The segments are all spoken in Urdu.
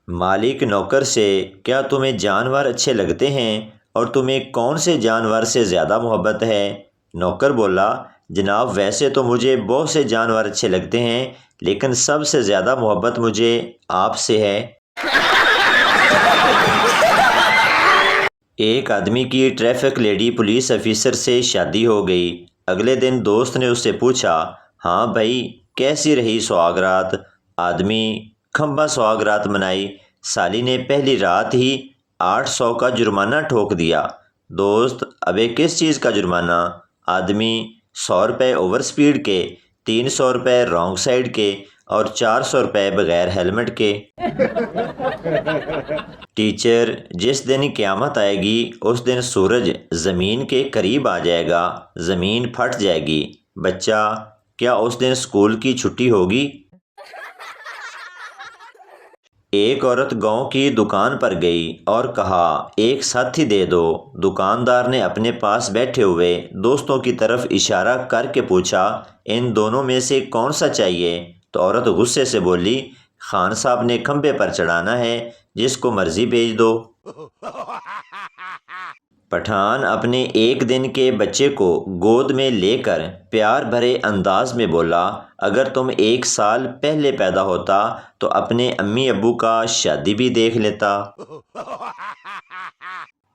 مالک نوکر سے کیا تمہیں جانور اچھے لگتے ہیں اور تمہیں کون سے جانور سے زیادہ محبت ہے؟ نوکر بولا جناب ویسے تو مجھے بہت سے جانور اچھے لگتے ہیں لیکن سب سے زیادہ محبت مجھے آپ سے ہے۔ ایک آدمی کی ٹریفک لیڈی پولیس افیسر سے شادی ہو گئی۔ اگلے دن دوست نے اس سے پوچھا ہاں بھائی کیسی رہی سہاگرات؟ آدمی کھمبا سہاگرات منائی، سالی نے پہلی رات ہی 800 کا جرمانہ ٹھوک دیا۔ دوست ابے کس چیز کا جرمانہ؟ آدمی 100 روپے اوور سپیڈ کے، 300 روپے رانگ سائیڈ کے اور 400 روپے بغیر ہیلمٹ کے۔ ٹیچر جس دن قیامت آئے گی اس دن سورج زمین کے قریب آ جائے گا، زمین پھٹ جائے گی۔ بچہ کیا اس دن اسکول کی چھٹی ہوگی؟ ایک عورت گاؤں کی دکان پر گئی اور کہا ایک ساتھی دے دو۔ دکاندار نے اپنے پاس بیٹھے ہوئے دوستوں کی طرف اشارہ کر کے پوچھا ان دونوں میں سے کون سا چاہیے؟ تو عورت غصے سے بولی خان صاحب نے کھمبے پر چڑھانا ہے، جس کو مرضی بھیج دو۔ پٹھان اپنے ایک دن کے بچے کو گود میں لے کر پیار بھرے انداز میں بولا اگر تم 1 سال پہلے پیدا ہوتا تو اپنے امی ابو کا شادی بھی دیکھ لیتا۔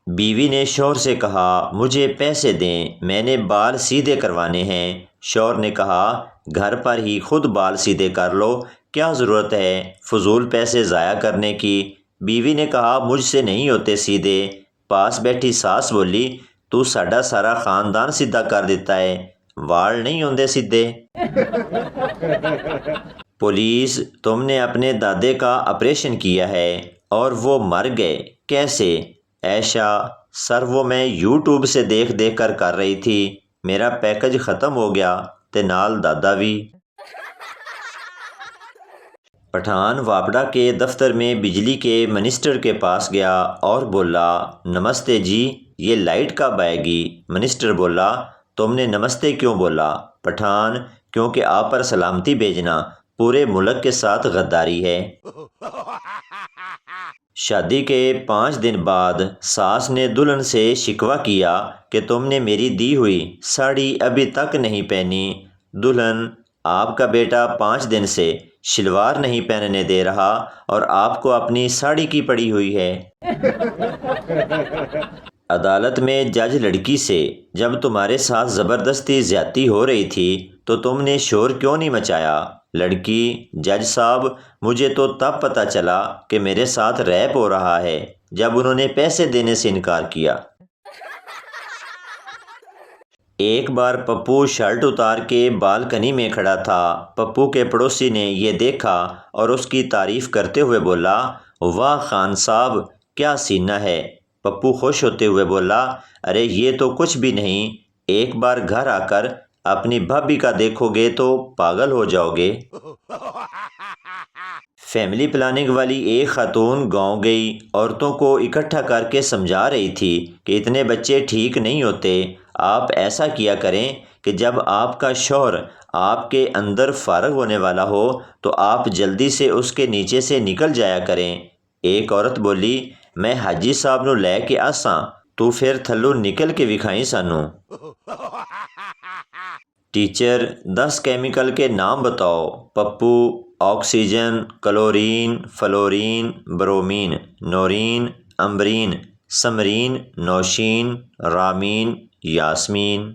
بیوی نے شوہر سے کہا مجھے پیسے دیں، میں نے بال سیدھے کروانے ہیں۔ شوہر نے کہا گھر پر ہی خود بال سیدھے کر لو، کیا ضرورت ہے فضول پیسے ضائع کرنے کی؟ بیوی نے کہا مجھ سے نہیں ہوتے سیدھے۔ پاس بیٹھی ساس بولی تو ساڈا سارا خاندان سیدھا کر دیتا ہے، وال نہیں ہوندے سیدھے۔ پولیس تم نے اپنے دادے کا آپریشن کیا ہے اور وہ مر گئے، کیسے؟ عائشہ سر وہ میں یوٹیوب سے دیکھ کر رہی تھی، میرا پیکج ختم ہو گیا تے نال دادا بھی۔ پٹھان واپڈا کے دفتر میں بجلی کے منسٹر کے پاس گیا اور بولا نمستے جی، یہ لائٹ کب آئے گی؟ منسٹر بولا تم نے نمستے کیوں بولا؟ پٹھان کیونکہ آپ پر سلامتی بھیجنا پورے ملک کے ساتھ غداری ہے۔ شادی کے 5 دن بعد ساس نے دلہن سے شکوہ کیا کہ تم نے میری دی ہوئی ساڑی ابھی تک نہیں پہنی۔ دلہن آپ کا بیٹا 5 دن سے شلوار نہیں پہننے دے رہا اور آپ کو اپنی ساڑی کی پڑی ہوئی ہے۔ عدالت میں جج لڑکی سے جب تمہارے ساتھ زبردستی زیادتی ہو رہی تھی تو تم نے شور کیوں نہیں مچایا؟ لڑکی جج صاحب مجھے تو تب پتہ چلا کہ میرے ساتھ ریپ ہو رہا ہے جب انہوں نے پیسے دینے سے انکار کیا۔ ایک بار پپو شرٹ اتار کے بالکنی میں کھڑا تھا۔ پپو کے پڑوسی نے یہ دیکھا اور اس کی تعریف کرتے ہوئے بولا واہ خان صاحب کیا سینہ ہے۔ پپو خوش ہوتے ہوئے بولا ارے یہ تو کچھ بھی نہیں، ایک بار گھر آ کر اپنی بھابھی کا دیکھو گے تو پاگل ہو جاؤ گے۔ فیملی پلاننگ والی ایک خاتون گاؤں گئی، عورتوں کو اکٹھا کر کے سمجھا رہی تھی کہ اتنے بچے ٹھیک نہیں ہوتے، آپ ایسا کیا کریں کہ جب آپ کا شوہر آپ کے اندر فارغ ہونے والا ہو تو آپ جلدی سے اس کے نیچے سے نکل جایا کریں۔ ایک عورت بولی میں حاجی صاحب نو لے کے آساں تو پھر تھلو نکل کے وکھائی سانو۔ ٹیچر 10 کیمیکل کے نام بتاؤ۔ Pappu oxygen, chlorine, fluorine, bromine, Noreen, Ambreen, Samreen, Nosheen, Rameen, Yasmin.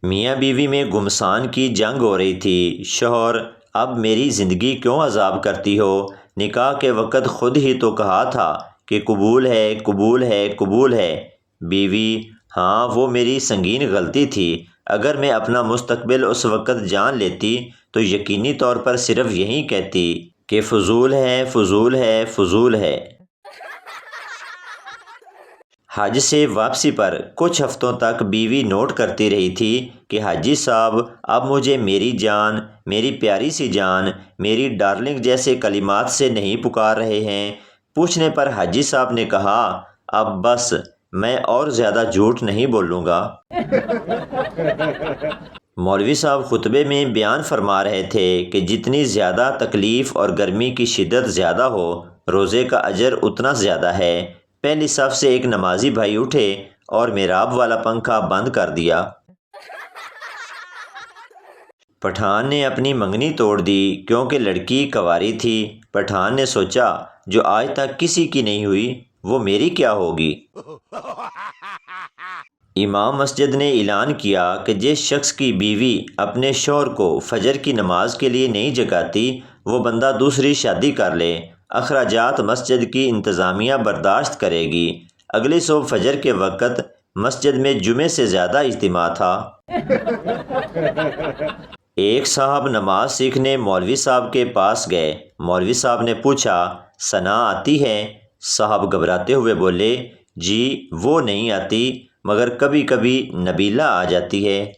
میاں بیوی میں گمسان کی جنگ ہو رہی تھی۔ شوہر اب میری زندگی کیوں عذاب کرتی ہو؟ نکاح کے وقت خود ہی تو کہا تھا کہ قبول ہے قبول ہے قبول ہے۔ بیوی ہاں وہ میری سنگین غلطی تھی، اگر میں اپنا مستقبل اس وقت جان لیتی تو یقینی طور پر صرف یہی کہتی کہ فضول ہے فضول ہے فضول ہے۔ حج سے واپسی پر کچھ ہفتوں تک بیوی نوٹ کرتی رہی تھی کہ حاجی صاحب اب مجھے میری جان، میری پیاری سی جان، میری ڈارلنگ جیسے کلمات سے نہیں پکار رہے ہیں۔ پوچھنے پر حاجی صاحب نے کہا اب بس میں اور زیادہ جھوٹ نہیں بولوں گا۔ مولوی صاحب خطبے میں بیان فرما رہے تھے کہ جتنی زیادہ تکلیف اور گرمی کی شدت زیادہ ہو روزے کا اجر اتنا زیادہ ہے۔ پہلی صف سے ایک نمازی بھائی اٹھے اور محراب والا پنکھا بند کر دیا۔ پٹھان نے اپنی منگنی توڑ دی کیونکہ لڑکی کنواری تھی۔ پٹھان نے سوچا جو آج تک کسی کی نہیں ہوئی وہ میری کیا ہوگی۔ امام مسجد نے اعلان کیا کہ جس شخص کی بیوی اپنے شوہر کو فجر کی نماز کے لیے نہیں جگاتی وہ بندہ دوسری شادی کر لے۔ اخراجات مسجد کی انتظامیہ برداشت کرے گی۔ اگلی صبح فجر کے وقت مسجد میں جمعے سے زیادہ اجتماع تھا۔ ایک صاحب نماز سیکھنے مولوی صاحب کے پاس گئے۔ مولوی صاحب نے پوچھا ثنا آتی ہے؟ صاحب گھبراتے ہوئے بولے جی وہ نہیں آتی مگر کبھی کبھی نبیلہ آ جاتی ہے۔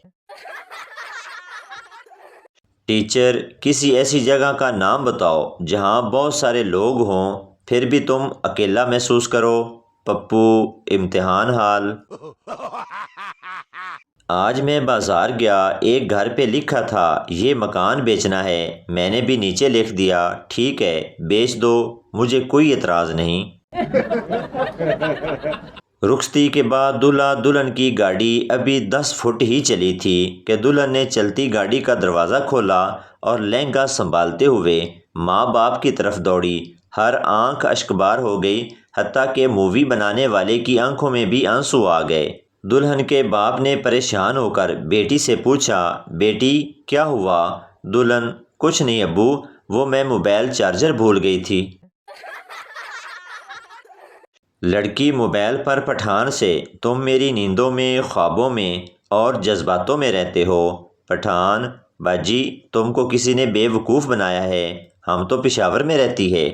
ٹیچر کسی ایسی جگہ کا نام بتاؤ جہاں بہت سارے لوگ ہوں پھر بھی تم اکیلا محسوس کرو۔ پپو امتحان ہال۔ آج میں بازار گیا، ایک گھر پہ لکھا تھا یہ مکان بیچنا ہے، میں نے بھی نیچے لکھ دیا ٹھیک ہے بیچ دو، مجھے کوئی اعتراض نہیں۔ رخصتی کے بعد دلہا دلہن کی گاڑی ابھی 10 فٹ ہی چلی تھی کہ دلہن نے چلتی گاڑی کا دروازہ کھولا اور لہنگا سنبھالتے ہوئے ماں باپ کی طرف دوڑی۔ ہر آنکھ اشکبار ہو گئی، حتیٰ کہ مووی بنانے والے کی آنکھوں میں بھی آنسو آ گئے۔ دلہن کے باپ نے پریشان ہو کر بیٹی سے پوچھا بیٹی کیا ہوا؟ دلہن کچھ نہیں ابو، وہ میں موبائل چارجر بھول گئی تھی۔ لڑکی موبائل پر پٹھان سے تم میری نیندوں میں، خوابوں میں اور جذباتوں میں رہتے ہو۔ پٹھان باجی تم کو کسی نے بے وقوف بنایا ہے، ہم تو پشاور میں رہتی ہے۔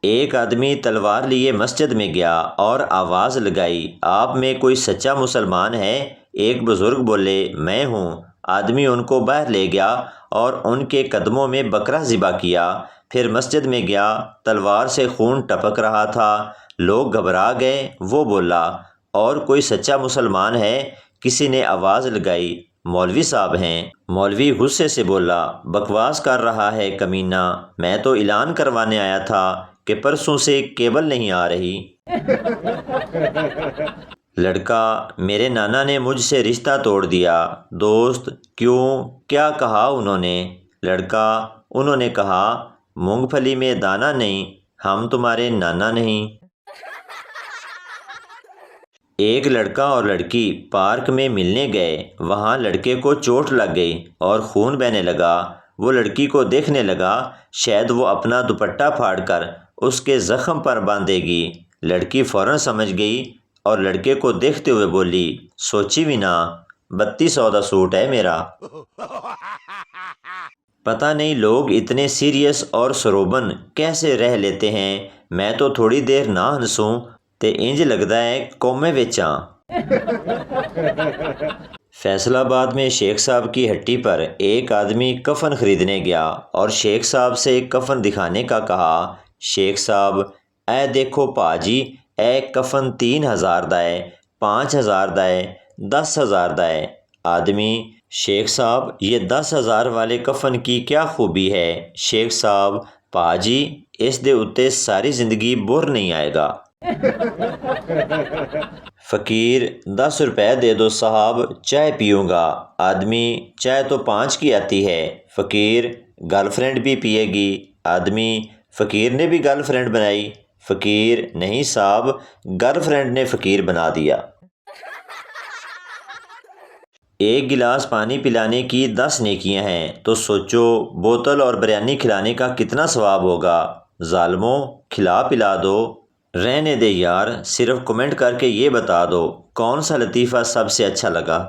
ایک آدمی تلوار لیے مسجد میں گیا اور آواز لگائی آپ میں کوئی سچا مسلمان ہے؟ ایک بزرگ بولے میں ہوں۔ آدمی ان کو باہر لے گیا اور ان کے قدموں میں بکرا ذبح کیا، پھر مسجد میں گیا، تلوار سے خون ٹپک رہا تھا، لوگ گھبرا گئے، وہ بولا اور کوئی سچا مسلمان ہے؟ کسی نے آواز لگائی مولوی صاحب ہیں۔ مولوی غصے سے بولا بکواس کر رہا ہے کمینہ، میں تو اعلان کروانے آیا تھا کہ پرسوں سے کیبل نہیں آ رہی۔ لڑکا میرے نانا نے مجھ سے رشتہ توڑ دیا۔ دوست کیوں؟ کیا کہا انہوں نے؟ لڑکا انہوں نے کہا مونگ پھلی میں دانہ نہیں، ہم تمہارے نانا نہیں۔ ایک لڑکا اور لڑکی پارک میں ملنے گئے، وہاں لڑکے کو چوٹ لگ گئی اور خون بہنے لگا۔ وہ لڑکی کو دیکھنے لگا شاید وہ اپنا دوپٹہ پھاڑ کر اس کے زخم پر باندھے گی۔ لڑکی فوراً سمجھ گئی اور لڑکے کو دیکھتے ہوئے بولی سوچی بھی نہ 3200 کا سوٹ ہے میرا۔ پتہ نہیں لوگ اتنے سیریس اور سروبن کیسے رہ لیتے ہیں، میں تو تھوڑی دیر نہ ہنسوں تے انج لگدا ہے قومے وچاں۔ فیصل آباد میں شیخ صاحب کی ہٹی پر ایک آدمی کفن خریدنے گیا اور شیخ صاحب سے کفن دکھانے کا کہا۔ شیخ صاحب اے دیکھو پا جی اے کفن 3000 دا ہے، 5000 دا ہے، 10000 دا ہے۔ آدمی شیخ صاحب یہ 10000 والے کفن کی کیا خوبی ہے؟ شیخ صاحب پا جی اس دے اتے ساری زندگی بور نہیں آئے گا۔ فقیر 10 روپے دے دو صاحب چائے پیوں گا۔ آدمی چائے تو 5 کی آتی ہے، فقیر گرل فرینڈ بھی پیے گی۔ آدمی فقیر نے بھی گرل فرینڈ بنائی؟ فقیر نہیں صاحب گرل فرینڈ نے فقیر بنا دیا۔ ایک گلاس پانی پلانے کی 10 نیکیاں ہیں تو سوچو بوتل اور بریانی کھلانے کا کتنا ثواب ہوگا۔ ظالموں کھلا پلا دو۔ رہنے دے یار، صرف کمنٹ کر کے یہ بتا دو کون سا لطیفہ سب سے اچھا لگا۔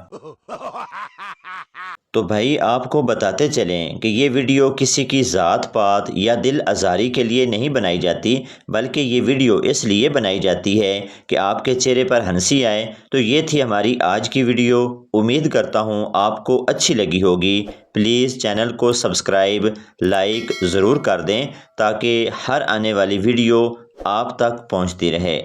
تو بھائی آپ کو بتاتے چلیں کہ یہ ویڈیو کسی کی ذات پات یا دل آزاری کے لیے نہیں بنائی جاتی، بلکہ یہ ویڈیو اس لیے بنائی جاتی ہے کہ آپ کے چہرے پر ہنسی آئے۔ تو یہ تھی ہماری آج کی ویڈیو، امید کرتا ہوں آپ کو اچھی لگی ہوگی۔ پلیز چینل کو سبسکرائب لائک ضرور کر دیں تاکہ ہر آنے والی ویڈیو آپ تک پہنچتی رہے۔